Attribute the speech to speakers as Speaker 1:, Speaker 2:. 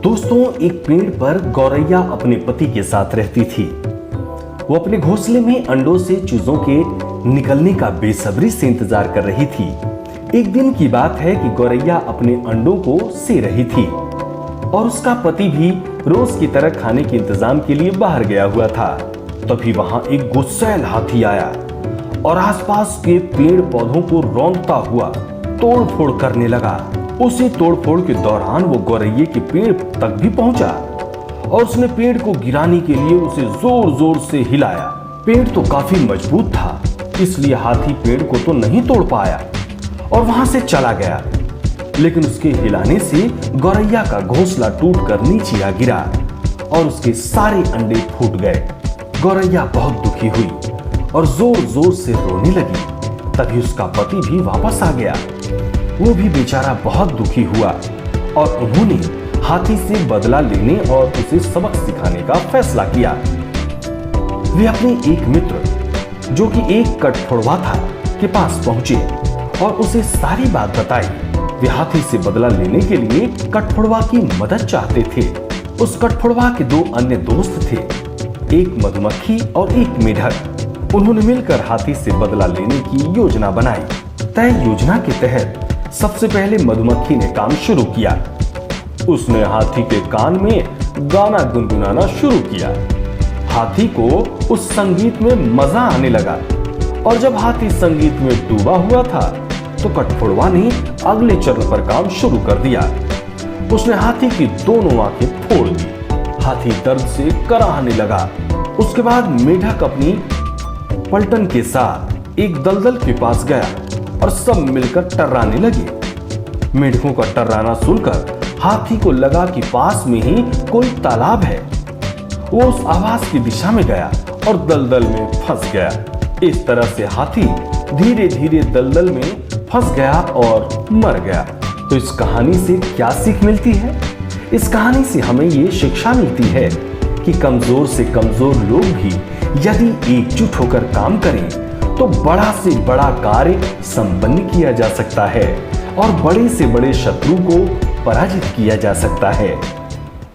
Speaker 1: दोस्तों, एक पेड़ पर गौरैया अपने पति के साथ रहती थी। वो अपने घोंसले में अंडों से चूजों के निकलने का बेसब्री से इंतजार कर रही थी। एक दिन की बात है कि गौरैया अपने अंडों को से रही थी और उसका पति भी रोज की तरह खाने के इंतजाम के लिए बाहर गया हुआ था। तभी वहां एक गुस्सैल हाथी आया और आसपास के पेड़ पौधों को रौंदता हुआ तोड़फोड़ करने लगा। उसी तोड़फोड़ के दौरान वो गौरैया के पेड़ तक भी पहुंचा और उसने पेड़ को गिराने के लिए उसे जोर जोर से हिलाया। पेड़ तो काफी मजबूत था, इसलिए हाथी पेड़ को तो नहीं तोड़ पाया और वहां से चला गया। लेकिन उसके हिलाने से गौरैया का घोंसला टूटकर नीचे आ गिरा और उसके सारे अंडे फूट गए। गौरैया बहुत दुखी हुई और जोर जोर से रोने लगी। तभी उसका पति भी वापस आ गया। वो भी बेचारा बहुत दुखी हुआ और उन्होंने हाथी से बदला लेने और उसे सबक सिखाने का फैसला किया। वे अपने एक मित्र जो कि एक कठफोड़वा था के पास पहुंचे और उसे सारी बात बताई। वे हाथी से बदला लेने के लिए कठफोड़वा की मदद चाहते थे। उस कठफोड़वा के दो अन्य दोस्त थे, एक मधुमक्खी और एक मेढक। उन्होंने मिलकर हाथी से बदला लेने की योजना बनाई। तय योजना के तहत सबसे पहले मधुमक्खी ने काम शुरू किया। उसने हाथी के कान में गाना गुनगुनाना शुरू किया। हाथी को उस संगीत में मजा आने लगा और जब हाथी संगीत में डूबा हुआ था तो कठफोड़वा ने अगले चरण पर काम शुरू कर दिया। उसने हाथी की दोनों आंखें फोड़ दी। हाथी दर्द से कराहने लगा। उसके बाद मेढक अपनी पलटन के साथ एक दलदल के पास गया और सब मिलकर टर्राने लगे। मेढकों का टर्राना सुनकर हाथी को लगा कि पास में ही कोई तालाब है। वो उस आवाज की दिशा में गया और दलदल में फंस गया। इस तरह से हाथी धीरे धीरे दलदल में फंस गया और मर गया। तो इस कहानी से क्या सीख मिलती है? इस कहानी से हमें ये शिक्षा मिलती है कि कमजोर से कमजोर लोग भी यदि एकजुट होकर काम करें तो बड़ा से बड़ा कार्य संपन्न किया जा सकता है और बड़े से बड़े शत्रु को पराजित किया जा सकता है।